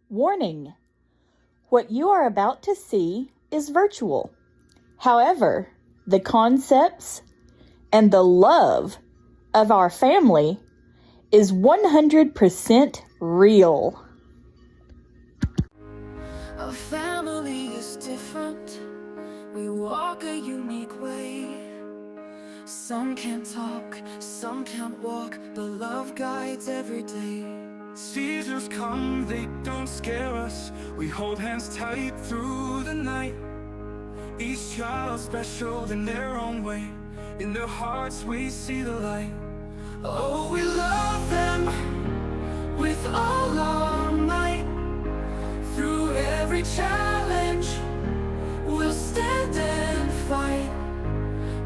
Warning: what you are about to see is virtual. However, the concepts and the love of our family is 100% real. Our family is different. We walk a unique way. Some can't talk, some can't walk, but love guides every day. Seasons come, they don't scare us. We hold hands tight through the night. Each child special in their own way. In their hearts we see the light. Oh, we love them with all our might. Through every challenge, we'll stand and fight.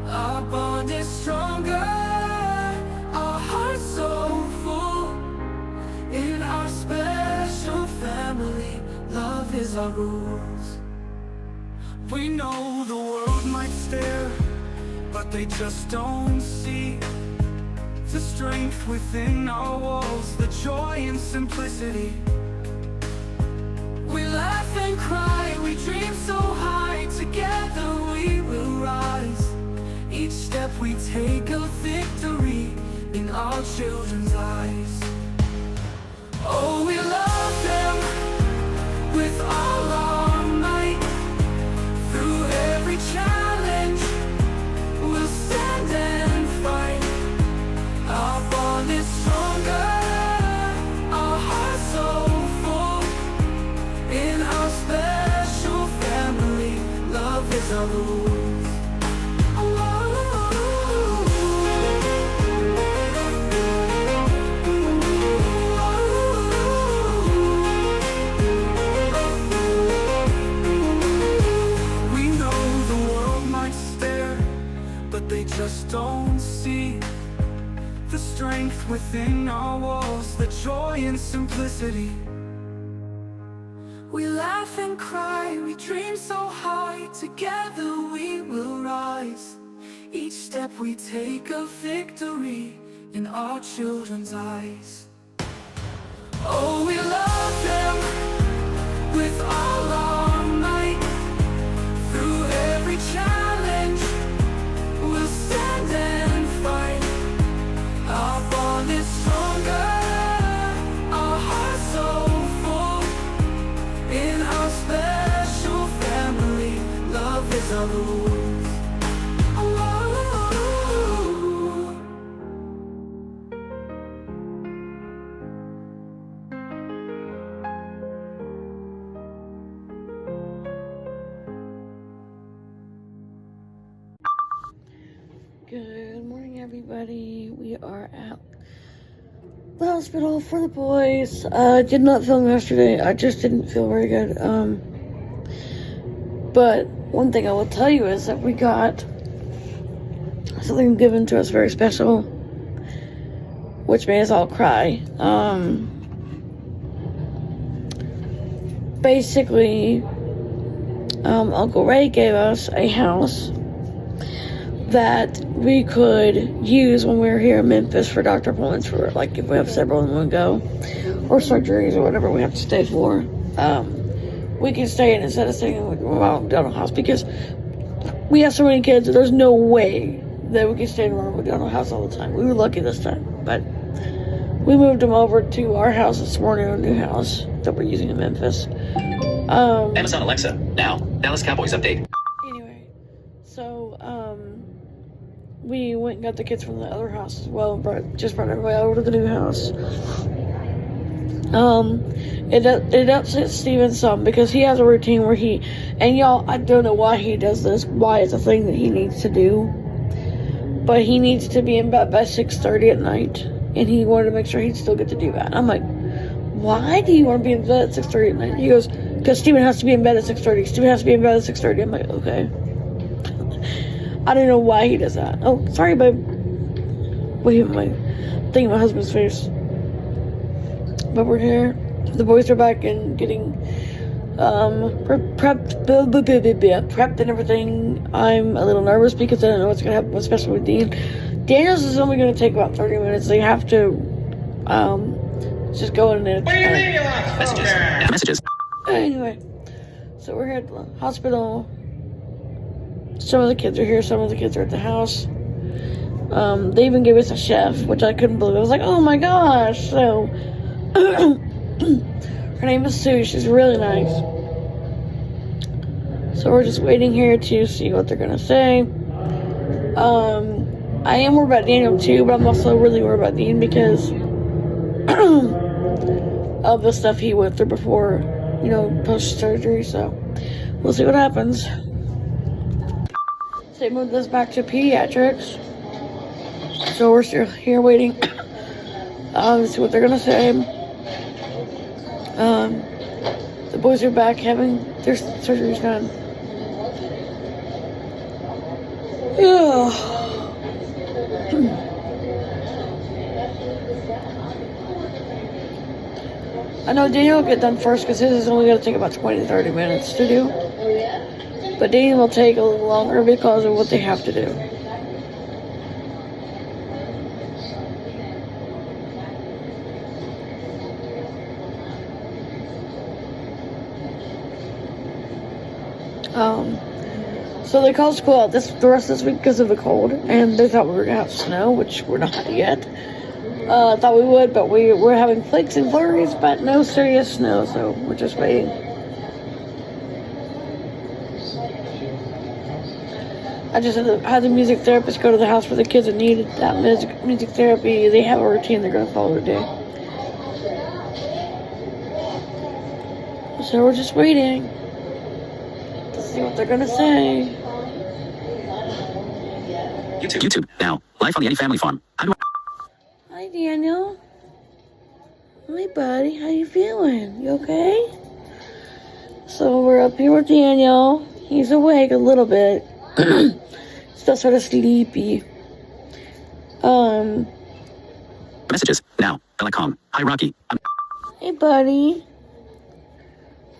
Our bond is stronger, our hearts so full. In our special family, love is our rules. We know the world might stare, but they just don't see the strength within our walls, the joy and simplicity. We laugh and cry, we dream so high. Together we will rise. Each step we take a victory in our children's eyes. Oh, we love them with all our might. Through every challenge, we'll stand and fight. Our bond is stronger, our hearts so full. In our special family, love is our rules. We know the world might stare, but they just don't see the strength within our walls, the joy and simplicity. We laugh and cry, we dream so high. Together we will rise. Each step we take a victory in our children's eyes. Oh, we love them with all our might. Through every challenge, we'll stand and fight. Our bond is stronger, our hearts so full. In our special family, love is our rules. Good morning, everybody. We are at the hospital for the boys. I did not film yesterday. I just didn't feel very good. But one thing I will tell you is that we got something given to us very special, which made us all cry. Basically, Uncle Ray gave us a house that we could use when we were here in Memphis for doctor appointments, for like if we have several in one go, or surgeries or whatever we have to stay for. We can stay in instead of staying in a dental house, because we have so many kids that there's no way that we can stay in a dental house all the time. We were lucky this time, but we moved them over to our house this morning, a new house that we're using in Memphis. Amazon Alexa, now, Dallas Cowboys update. Anyway, so, we went and got the kids from the other house as well, and brought everybody over to the new house. It upsets Steven some, because he has a routine where and y'all, I don't know why he does this, why it's a thing that he needs to do, but he needs to be in bed by 6:30 at night, and he wanted to make sure he'd still get to do that. And I'm like, why do you want to be in bed at 6:30 at night? He goes, because Steven has to be in bed at 6:30. Steven has to be in bed at 6:30. I'm like, okay. I don't know why he does that. Oh, sorry, babe. Wait, my thing in my husband's face. But we're here. The boys are back and getting prepped and everything. I'm a little nervous because I don't know what's going to happen, especially with Dean. Daniel's is only going to take about 30 minutes. They have to just go in there. Messages, now, Messages. Anyway, so we're here at the hospital. Some of the kids are here, some of the kids are at the house. They even gave us a chef, which I couldn't believe. I was like, oh my gosh. So, her name is Sue. She's really nice. So we're just waiting here to see what they're going to say. I am worried about Daniel too, but I'm also really worried about Dean because of the stuff he went through before, post-surgery. So we'll see what happens. So they moved us back to pediatrics. So we're still here waiting to see what they're going to say. The boys are back having their surgeries done. Yeah. I know Daniel will get done first because his is only going to take about 20 to 30 minutes to do. But Daniel will take a little longer because of what they have to do. So they called school out the rest of this week because of the cold, and they thought we were going to have snow, which we're not yet. Thought we would, but we're having flakes and flurries, but no serious snow, so we're just waiting. I just had the music therapist go to the house for the kids that needed that music therapy. They have a routine they're going to follow today. So we're just waiting to see what they're going to say. YouTube. Now. Life on the Eddie Family Farm. How do I... Hi, Daniel. Hi, buddy. How you feeling? You okay? So we're up here with Daniel. He's awake a little bit. Still sort of sleepy. Messages. Now. Telecom. Hi, Rocky. Hey, buddy.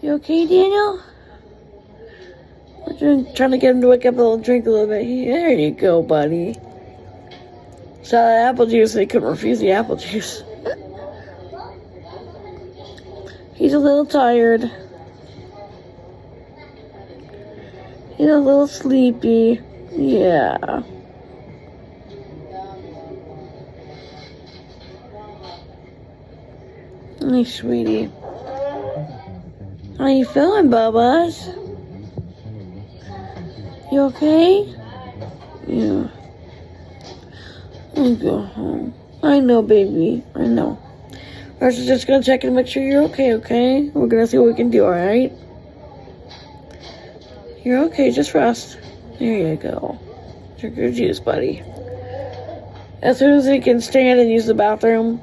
You okay, Daniel? We're trying to get him to wake up and drink a little bit. There you go, buddy. So that apple juice, they couldn't refuse the apple juice. He's a little tired. He's a little sleepy. Yeah. Hey, sweetie. How you feeling, Bubba's? You okay? Yeah. I'll go home. I know, baby. I know. We're just gonna check and make sure you're okay? We're gonna see what we can do, alright? You're okay, just rest. There you go. Drink your juice, buddy. As soon as he can stand and use the bathroom,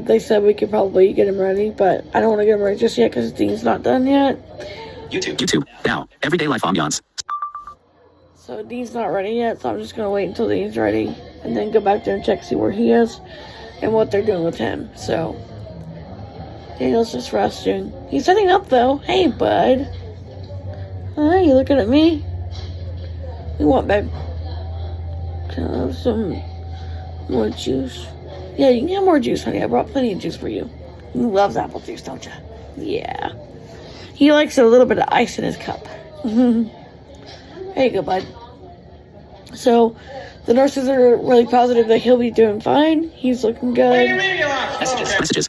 they said we could probably get him ready, but I don't want to get him ready just yet because Dean's not done yet. YouTube. Now. Everyday life ambiance. So Dean's not ready yet, so I'm just gonna wait until Dean's ready and then go back there and check, see where he is and what they're doing with him. So Daniel's just resting. He's setting up though. Hey, bud. Hi, you looking at me? You want, babe? Can I have some more juice? Yeah, you can have more juice, honey. I brought plenty of juice for you. He loves apple juice, don't you? Yeah. He likes a little bit of ice in his cup. There you go, bud. So, the nurses are really positive that he'll be doing fine. He's looking good. Messages.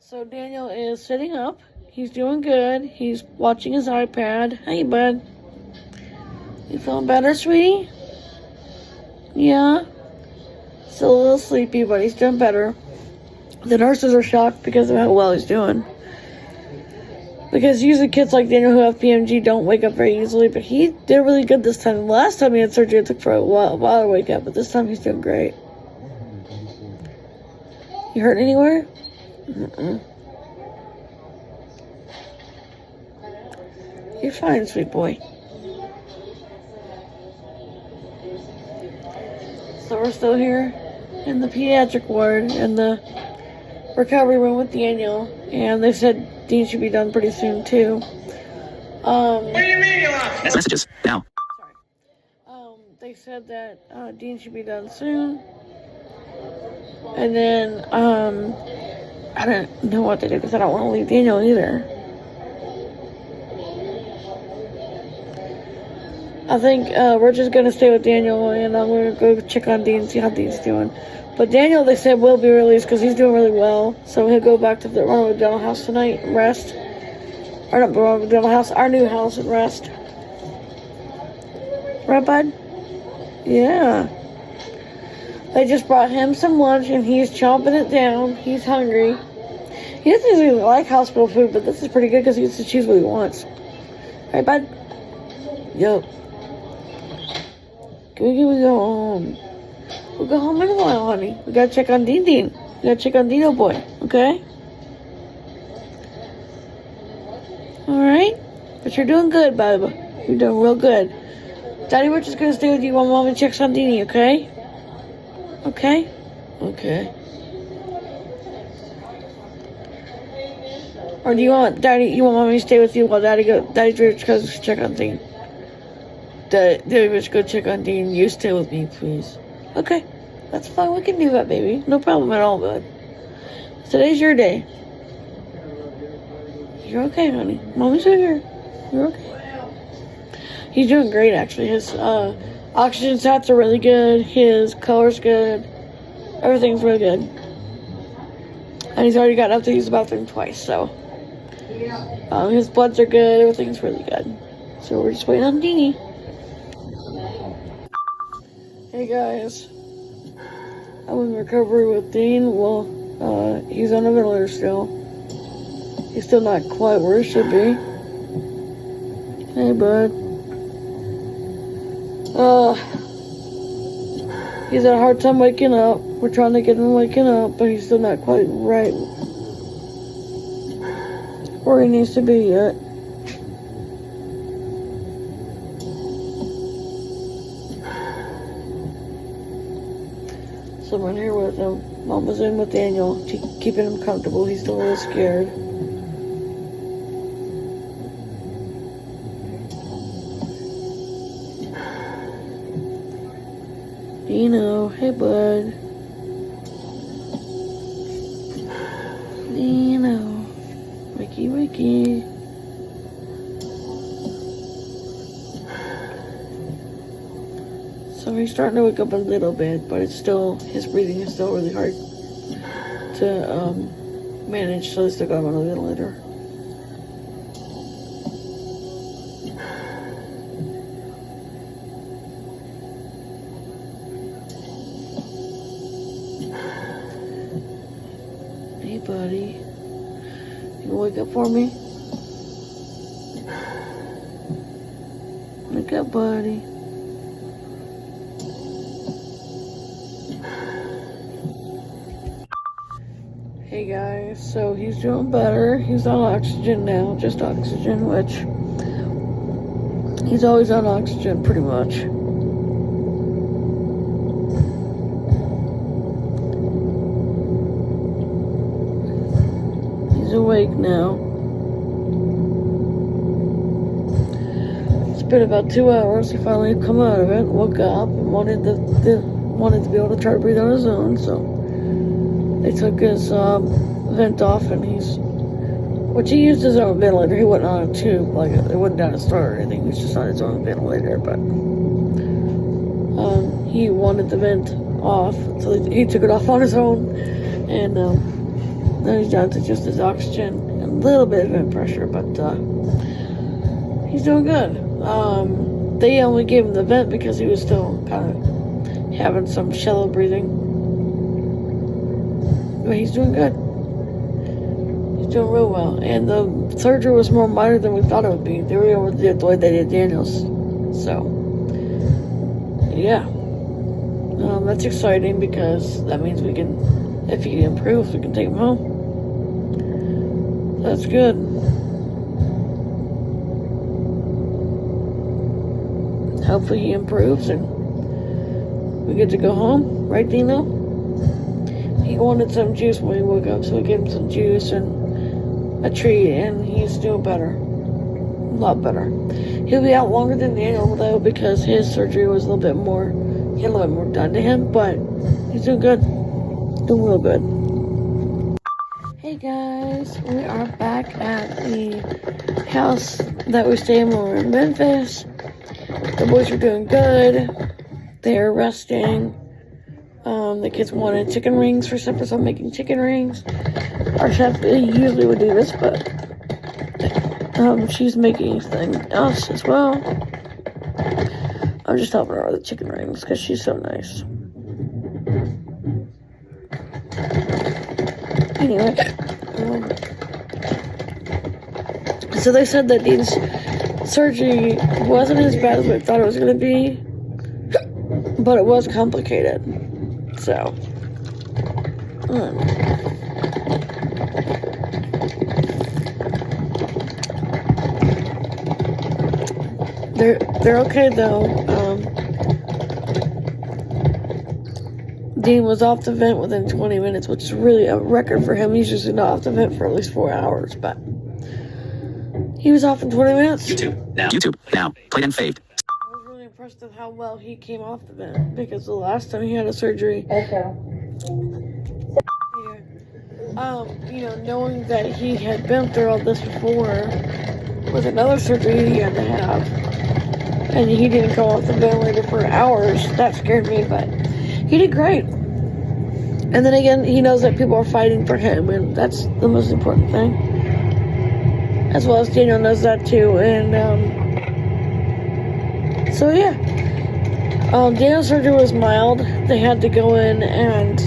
So, Daniel is sitting up. He's doing good. He's watching his iPad. Hey, bud. You feeling better, sweetie? Yeah? Still a little sleepy, but he's doing better. The nurses are shocked because of how well he's doing. Because usually kids like Daniel who have PMG don't wake up very easily, but he did really good this time. Last time he had surgery, it took for a while to wake up, but this time he's doing great. You hurt anywhere? Mm-mm. You're fine, sweet boy. So we're still here in the pediatric ward in the recovery room with Daniel, and they said Dean should be done pretty soon too. What do you mean you lost? Messages. Now. Sorry. They said that Dean should be done soon. And then I don't know what to do because I don't want to leave Daniel either. I think we're just gonna stay with Daniel, and I'm gonna go check on Dean and see how Dean's doing. But Daniel, they said, will be released because he's doing really well. So he'll go back to the Ronald McDonald house tonight and rest. Or not the Ronald McDonald house, our new house, and rest. Right, bud? Yeah. They just brought him some lunch, and he's chomping it down. He's hungry. He doesn't even like hospital food, but this is pretty good because he gets to choose what he wants. Right, bud? Yup. Can we go home? We'll go home in a while, honey. We gotta check on Dean. We gotta check on Dino boy, okay? Alright? But you're doing good, bub. You're doing real good. Daddy Rich is gonna stay with you while Mommy checks on Deanie, okay? Okay? Okay. Or do you want Mommy to stay with you while Daddy Rich goes to check on Dean? Daddy Rich go check on Dean. You stay with me, please. Okay. That's fine. We can do that, baby. No problem at all, bud. Today's your day. You're okay, honey. Mommy's right here. You're okay. He's doing great, actually. His oxygen stats are really good. His color's good. Everything's really good. And he's already gotten up to use the bathroom twice, so. His bloods are good. Everything's really good. So we're just waiting on Deanie. Hey, guys. I'm in recovery with Dean. Well, he's on a ventilator still. He's still not quite where he should be. Hey, bud. He's had a hard time waking up. We're trying to get him waking up, but he's still not quite right where he needs to be yet. So I'm in here with him. Mama's in with Daniel, keeping him comfortable. He's still a little scared. Dino, hey bud. Dino, wakey. So he's starting to wake up a little bit, but it's still, his breathing is still really hard to manage, so they still got him on a ventilator. Hey buddy, you gonna wake up for me? Wake up, buddy. Hey guys, so he's doing better. He's on oxygen now, just oxygen, which he's always on oxygen pretty much. He's awake now. It's been about 2 hours. He finally come out of it, woke up, and wanted to be able to try to breathe on his own, so they took his vent off, and which he used his own ventilator. He wasn't on a tube, like it wasn't down a star or anything. He was just on his own ventilator, but he wanted the vent off, so he took it off on his own, and now he's down to just his oxygen and a little bit of vent pressure, but he's doing good. They only gave him the vent because he was still kind of having some shallow breathing. But he's doing good. He's doing real well. And the surgery was more minor than we thought it would be. They were able to do it the way they did Daniel's. So, yeah. That's exciting because that means we can, if he improves, we can take him home. That's good. Hopefully he improves and we get to go home. Right, Dino? He wanted some juice when he woke up, so we gave him some juice and a treat, and he's doing better. A lot better. He'll be out longer than Daniel, though, because his surgery was a little bit more, he had a little bit more done to him, but he's doing good. Doing real good. Hey guys, we are back at the house that we stayed in when we were in Memphis. The boys are doing good. They're resting. The kids wanted chicken rings for supper, so I'm making chicken rings. Our chef usually would do this, but she's making something else as well. I'm just helping her with the chicken rings because she's so nice. Anyway, so they said that Dean's surgery wasn't as bad as we thought it was going to be, but it was complicated. So, they're okay though. Dean was off the vent within 20 minutes, which is really a record for him. He's usually not off the vent for at least 4 hours, but he was off in 20 minutes. YouTube now. Played and saved. I was really impressed with how well he came off the vent, because the last time he had a surgery, knowing that he had been through all this before with another surgery he had to have, and he didn't come off the ventilator for hours, that scared me, but he did great. And then again, he knows that people are fighting for him, and that's the most important thing. As well as Daniel knows that too, and so yeah. Daniel's surgery was mild. They had to go in and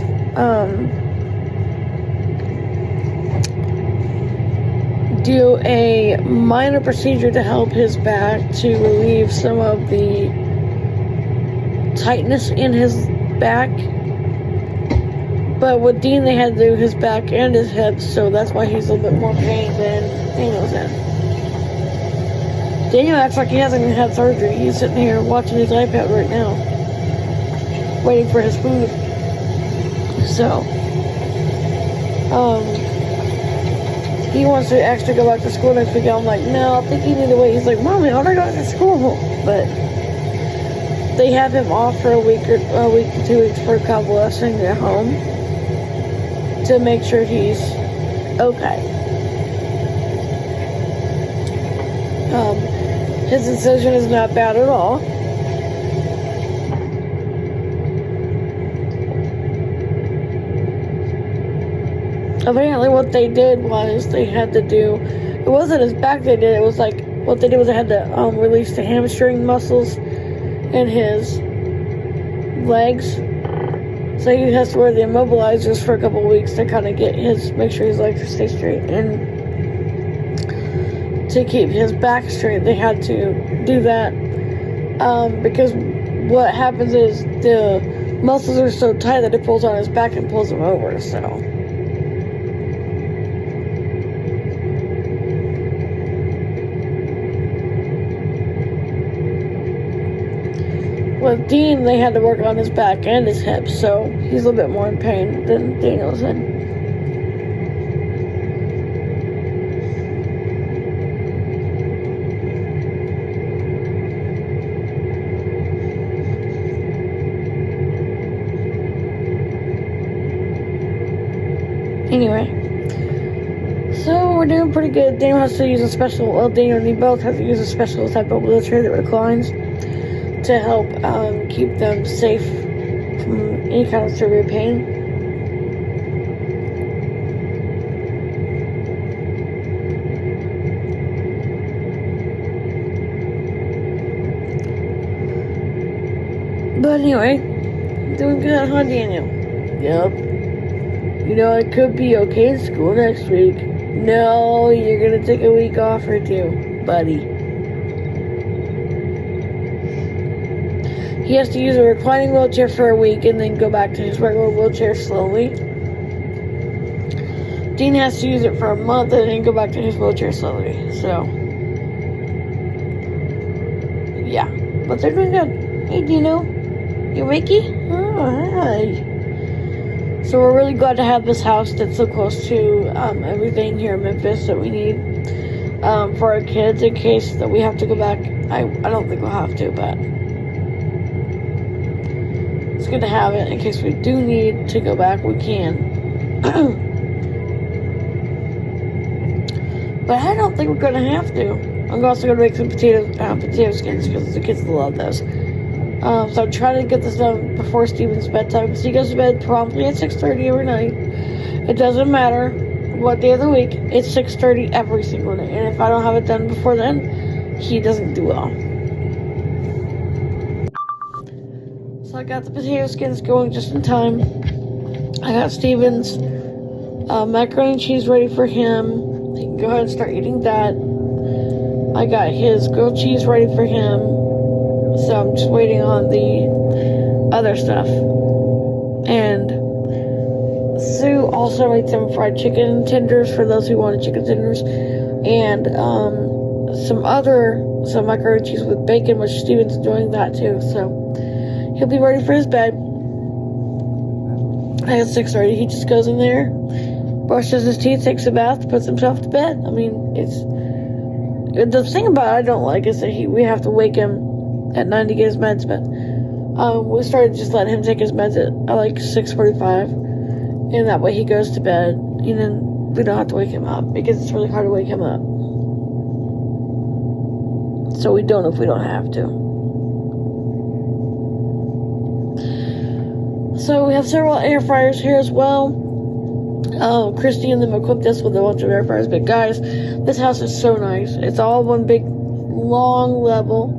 do a minor procedure to help his back to relieve some of the tightness in his back. But with Dean, they had to do his back and his hips, so that's why he's a little bit more pain than Daniel's in. Daniel acts like he hasn't even had surgery. He's sitting here watching his iPad right now, waiting for his food. So, he wants to actually go back to school next week. I'm like, no, I think you need to wait. He's like, Mommy, I already got to school. But they have him off for a week to 2 weeks for convalescing at home to make sure he's okay. His incision is not bad at all. Apparently what they did was they had to do, it wasn't his back they did, it was like, what they did was they had to release the hamstring muscles in his legs. So he has to wear the immobilizers for a couple of weeks to kind of make sure his legs stay straight. And to keep his back straight, they had to do that. Because what happens is the muscles are so tight that it pulls on his back and pulls him over, so. With Dean, they had to work on his back and his hips, so he's a little bit more in pain than Daniel's in. Anyway, so we're doing pretty good. Daniel has to use Daniel and me both have to use a special type of wheelchair that reclines to help keep them safe from any kind of severe pain. But anyway, doing good, huh, Daniel? Yep. You know, I could be okay in school next week. No, you're gonna take a week off or two, buddy. He has to use a reclining wheelchair for a week and then go back to his regular wheelchair slowly. Dean has to use it for a month and then go back to his wheelchair slowly. So, yeah. But they're doing good. Hey, Dino. You wakey? Oh, hi. So we're really glad to have this house that's so close to everything here in Memphis that we need for our kids in case that we have to go back. I don't think we'll have to, but it's good to have it in case we do need to go back, we can. But I don't think we're going to have to. I'm also going to make some potato skins because the kids love those. So I'm trying to get this done before Steven's bedtime because he goes to bed promptly at 6:30 every night. It doesn't matter what day of the week, it's 6:30 every single day. And if I don't have it done before then, he doesn't do well. So I got the potato skins going just in time. I got Steven's macaroni and cheese ready for him. He can go ahead and start eating that. I got his grilled cheese ready for him. So I'm just waiting on the other stuff. And Sue also made some fried chicken tenders for those who wanted chicken tenders. And some macaroni and cheese with bacon, which Steven's enjoying that too. So he'll be ready for his bed. At 6:30, he just goes in there, brushes his teeth, takes a bath, puts himself to bed. I mean, the thing about it I don't like is that we have to wake him at 9 to get his meds, but we started just letting him take his meds at like 6:45, and that way he goes to bed, and then we don't have to wake him up, because it's really hard to wake him up. So we don't if we don't have to. So we have several air fryers here as well. Christy and them equipped us with a bunch of air fryers. But guys, this house is so nice. It's all one big, long level.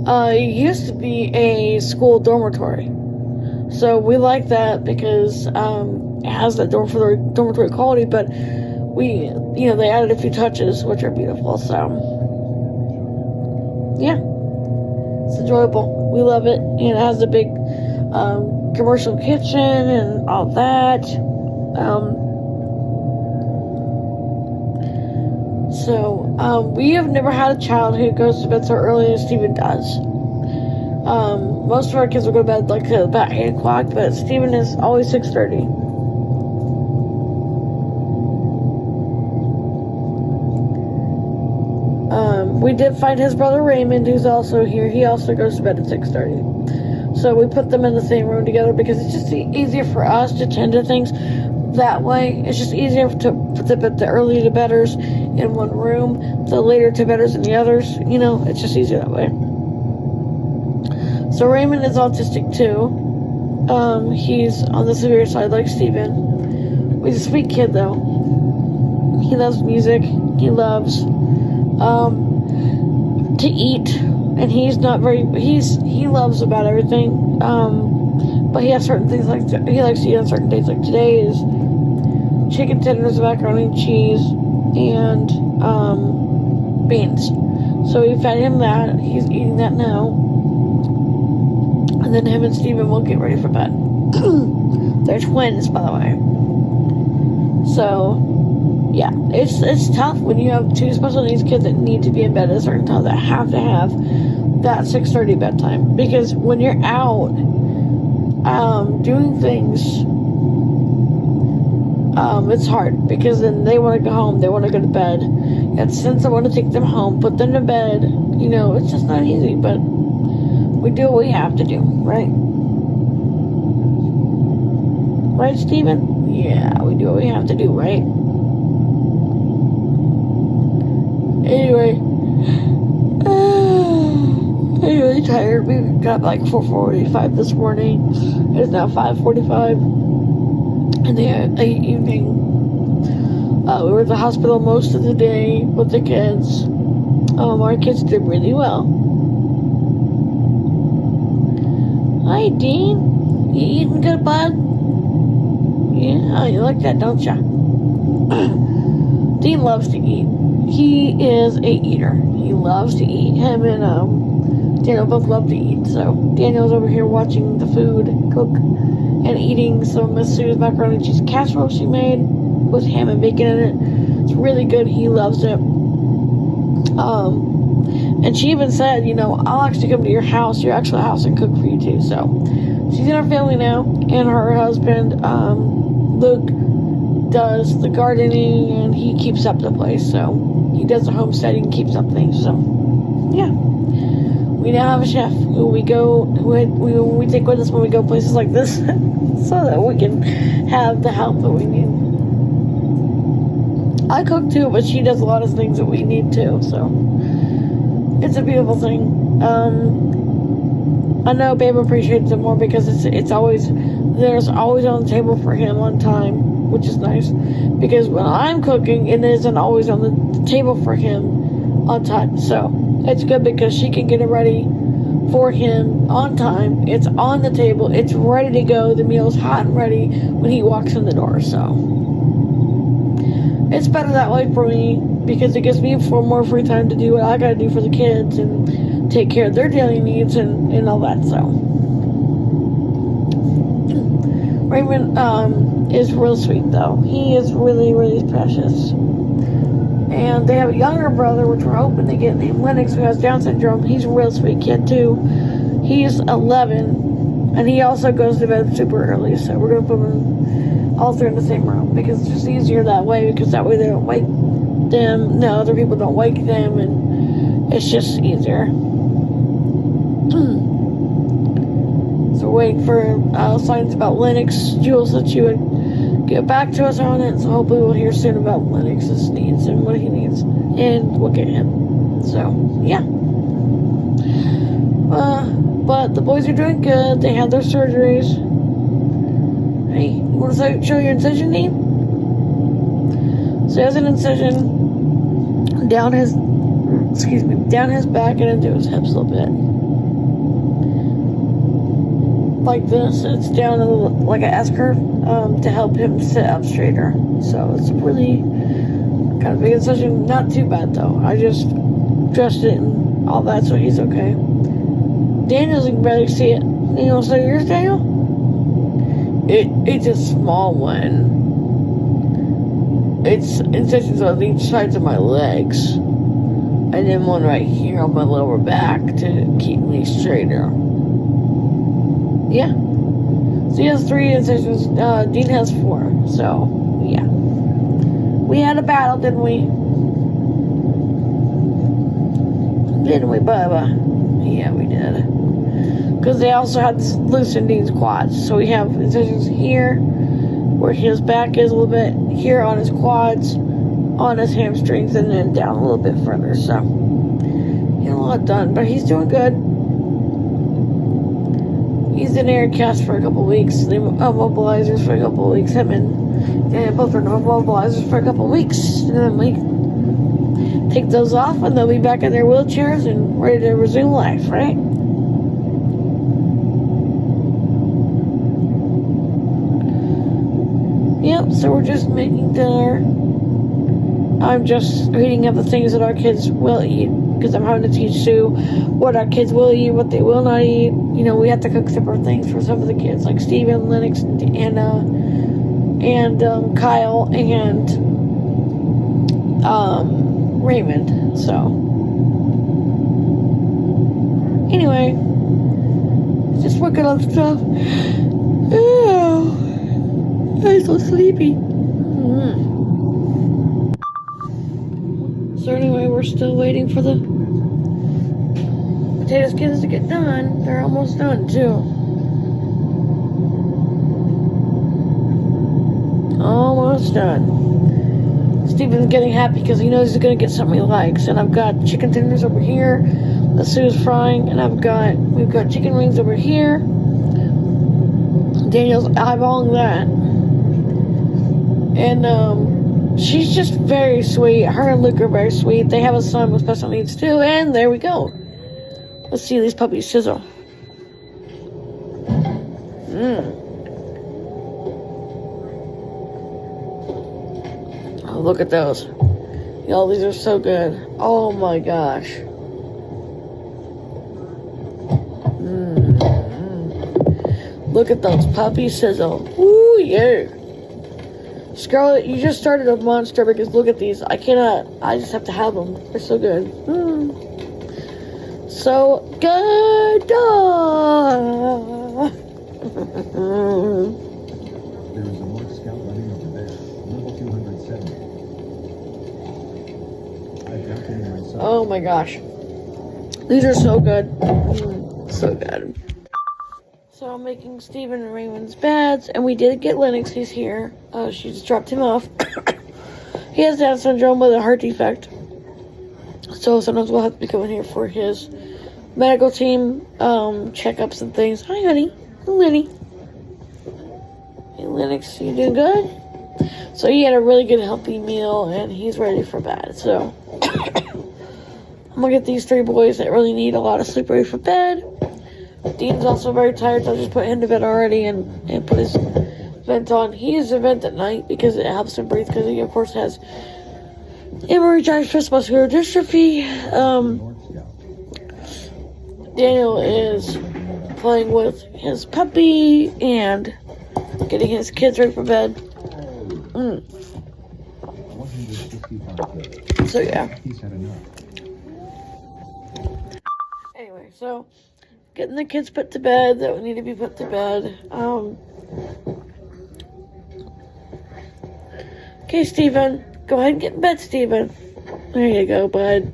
It used to be a school dormitory. So we like that because it has that dormitory quality. But they added a few touches, which are beautiful. So, yeah. It's enjoyable. We love it. And it has a big commercial kitchen and all that. We have never had a child who goes to bed so early as Steven does. Most of our kids will go to bed like about 8 o'clock, but Steven is always 6:30. We did find his brother Raymond, who's also here. He also goes to bed at 6:30. So we put them in the same room together because it's just easier for us to tend to things that way. It's just easier to put the early to bedders in one room, the later to bedders in the others. It's just easier that way. So Raymond is autistic too. He's on the severe side like Steven. He's a sweet kid though. He loves music. He loves to eat, and he loves about everything, but he has certain things he likes to eat on certain days. Like today is chicken tenders, macaroni and cheese, and beans. So we fed him that. He's eating that now, and then him and Steven will get ready for bed. They're twins, by the way. So yeah, it's tough when you have two special needs kids that need to be in bed at a certain time, that have to have that 6:30 bedtime. Because when you're out doing things, it's hard, because then they want to go home, they want to go to bed, and since I want to take them home, put them to bed, it's just not easy, but we do what we have to do, right? Right, Steven? Yeah, we do what we have to do, right? Anyway, I'm really tired. We got up like 4:45 this morning. It's now 5:45 in the evening. We were at the hospital most of the day with the kids. Our kids did really well. Hi, Dean. You eating good, bud? Yeah, you like that, don't ya? Dean loves to eat. He is a eater. He loves to eat. Him and Daniel both love to eat. So Daniel's over here watching the food cook and eating some Miss Sue's macaroni and cheese casserole she made with ham and bacon in it. It's really good. He loves it. And she even said, I'll actually come to your actual house, and cook for you too. So she's in our family now, and her husband, Luke, does the gardening, and he keeps up the place. So he does the homesteading, keeps up things. So yeah, we now have a chef who we take with us when we go places like this, so that we can have the help that we need. I cook too, but she does a lot of things that we need too, so it's a beautiful thing. I know Babe appreciates it more because there's always on the table for him on time, which is nice. Because when I'm cooking, it isn't always on the table for him on time. So it's good because she can get it ready for him on time. It's on the table. It's ready to go. The meal's hot and ready when he walks in the door. So it's better that way for me because it gives me more free time to do what I gotta do for the kids and take care of their daily needs and all that. So Raymond is real sweet though. He is really, really precious. And they have a younger brother, which we're hoping to get, named Lennox, who has Down syndrome. He's a real sweet kid too. He's 11, and he also goes to bed super early. So we're gonna put them all three in the same room because it's just easier that way. Because that way they don't wake them. No, other people don't wake them, and it's just easier. So we're waiting for signs about Lennox. Jules said she would get back to us on it, so hopefully we'll hear soon about Lennox's needs and what he needs, and we'll get him. So, yeah. But the boys are doing good. They had their surgeries. Hey, you want to show your incision, Dean? So he has an incision down his back and into his hips a little bit. Like this. It's down like an S-curve to help him sit up straighter. So it's a really kind of big incision. Not too bad though. I just dressed it and all that, so he's okay. Daniel's can barely see it. You want to show yours, Daniel? It's a small one. It's incisions on each sides of my legs, and then one right here on my lower back to keep me straighter. Yeah. So he has 3 incisions. Dean has 4. So, yeah. We had a battle, didn't we? Didn't we, Bubba? Yeah, we did. Because they also had this loose in Dean's quads. So we have incisions here, where his back is a little bit, here on his quads, on his hamstrings, and then down a little bit further. So, he had a lot done, but he's doing good. He's in air cast for a couple weeks. They mobilizers for a couple weeks. Him and both are mobilizers for a couple weeks. And then we take those off and they'll be back in their wheelchairs and ready to resume life, right? Yep, so we're just making dinner. I'm just heating up the things that our kids will eat. Because I'm having to teach Sue what our kids will eat, what they will not eat. You know, we have to cook separate things for some of the kids, like Steven, Lennox, and Kyle, and Raymond. So, anyway, just working on stuff. Oh, I'm so sleepy. So anyway, we're still waiting for the potato skins to get done. They're almost done too. Almost done. Steven's getting happy because he knows he's gonna get something he likes. And I've got chicken tenders over here that Sue's frying, and we've got chicken wings over here. Daniel's eyeballing that. And she's just very sweet. Her and Luke are very sweet. They have a son with special needs too, and there we go. Let's see these puppies sizzle. Oh, look at those. Y'all, these are so good. Oh my gosh. Look at those puppies sizzle. Ooh, yeah. Scarlett, you just started a monster because look at these. I just have to have them. They're so good. So good. There is a marked scout running over there, level 270. I've got them myself. Oh my gosh. These are so good. So good. So I'm making Steven and Raymond's beds, and we did get Lennox. He's here. She just dropped him off. He has Down syndrome with a heart defect. So sometimes we'll have to be coming here for his medical team checkups and things. Hi, honey. Hey, Lenny. Hey, Lennox, you doing good? So he had a really good healthy meal, and he's ready for bed. So I'm gonna get these 3 boys that really need a lot of sleep ready for bed. Dean's also very tired, so I just put him to bed already and put his vent on. He uses a vent at night because it helps him breathe, because he, of course, has hemorrhagic stress muscular dystrophy. Daniel is playing with his puppy and getting his kids ready for bed. So, yeah. He's had enough. Anyway, so getting the kids put to bed that need to be put to bed. Okay, Steven. Go ahead and get in bed, Steven. There you go, bud.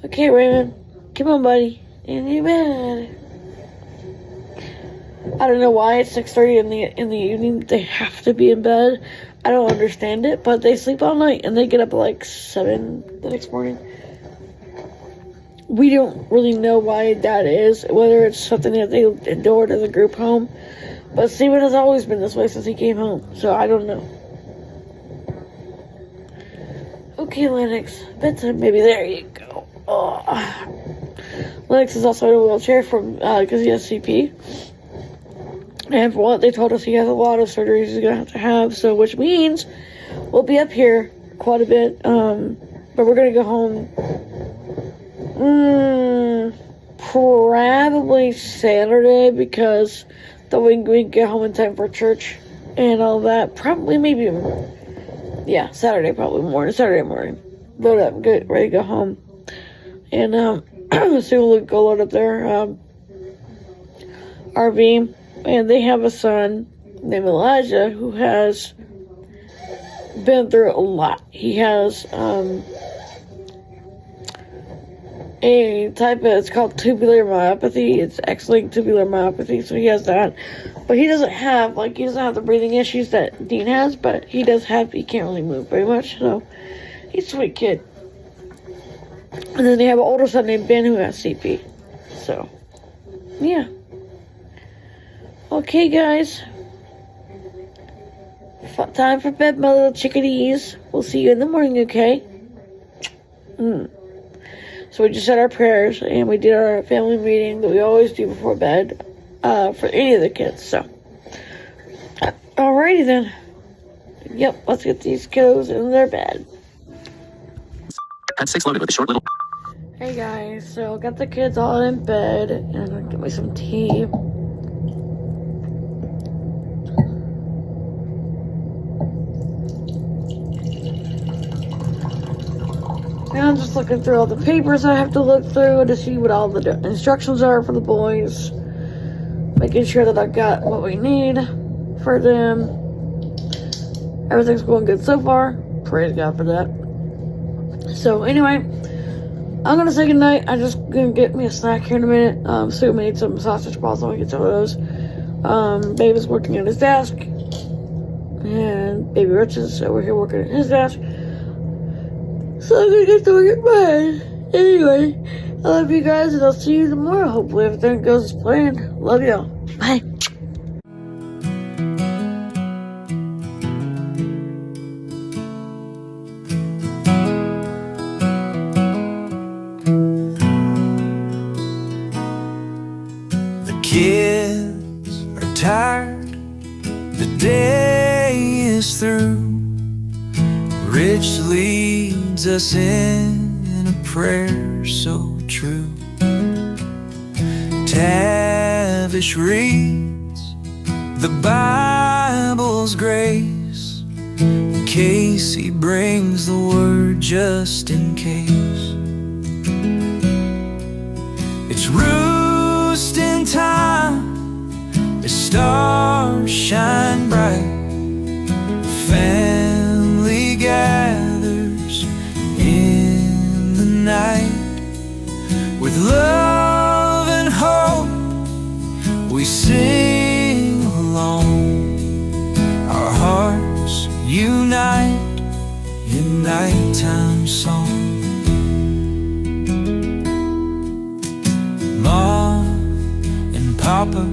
Okay, Raymond. Come on, buddy. In your bed. I don't know why it's 6:30 in the evening. They have to be in bed. I don't understand it, but they sleep all night and they get up at like 7 the next morning. We don't really know why that is, whether it's something that they endured as a group home. But Steven has always been this way since he came home, so I don't know. Okay, Lennox. Bedtime, baby. There you go. Oh. Lennox is also in a wheelchair because he has CP. And for what they told us, he has a lot of surgeries he's going to have, so which means we'll be up here quite a bit. But we're going to go home probably Saturday, because that we can get home in time for church and all that. Probably, maybe, yeah, Saturday Saturday morning. Load up, get ready to go home. And soon we'll go load up their RV. And they have a son named Elijah who has been through a lot. He has a type of, it's called tubular myopathy. It's X-linked tubular myopathy, so he has that. But he doesn't have the breathing issues that Dean has, but he can't really move very much, so he's a sweet kid. And then they have an older son named Ben who has CP. So, yeah. Okay, guys. Time for bed, my little chickadees. We'll see you in the morning, okay? So we just said our prayers, and we did our family meeting that we always do before bed for any of the kids. So, alrighty then. Yep, let's get these kiddos in their bed. Pad 6 loaded with a short little... Hey guys, so got the kids all in bed, and I'm gonna get me some tea. And I'm just looking through all the papers I have to look through to see what all the instructions are for the boys. Making sure that I've got what we need for them. Everything's going good so far. Praise God for that. So anyway, I'm gonna say goodnight. I'm just gonna get me a snack here in a minute. Sue made some sausage balls, so I'll get some of those. Baby's working at his desk. And Baby Rich is over here working at his desk. So I'm gonna get to work at mine. Anyway, I love you guys, and I'll see you tomorrow. Hopefully everything goes as planned. Love y'all. Bye. The kids are tired. The day is through. Rich leads us in a prayer so true. Tavish reads the Bible's grace. Casey brings the word just in case. It's roosting time, the stars shine bright. Family gathers in the night. With love and hope we sing along. Our hearts nighttime song. Mom and Papa,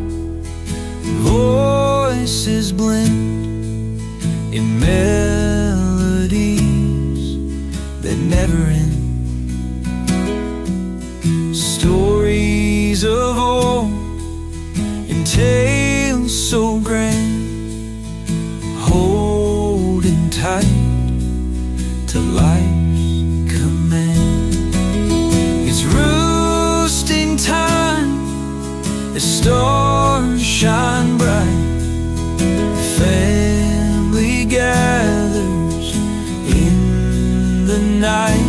voices blend in melodies that never end. Stories of old in tales so grand, holding tight to life's command. It's roosting time, the stars shine bright, family gathers in the night.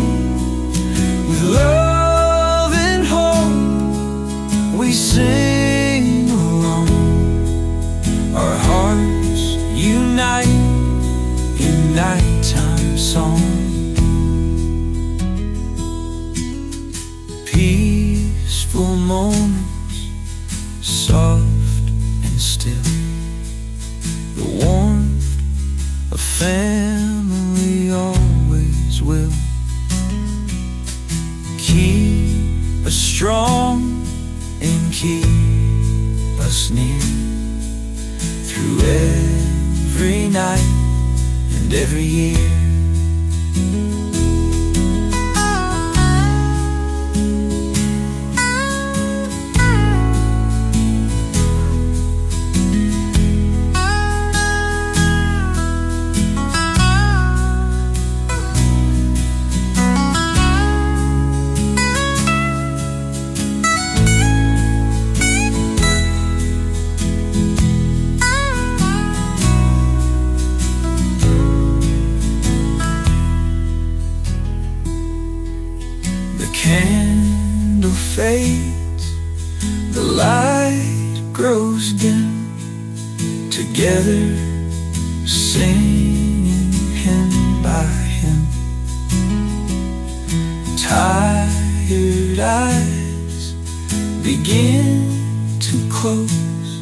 With love and hope we sing along, our hearts unite in nighttime song. Peaceful moments, soft and still, the warmth of family always will keep us strong and keep us near through every night and every year. Candle fades, the light grows dim, together singing hymn by hymn. Tired eyes begin to close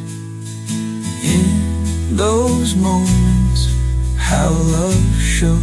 in those moments how love shows.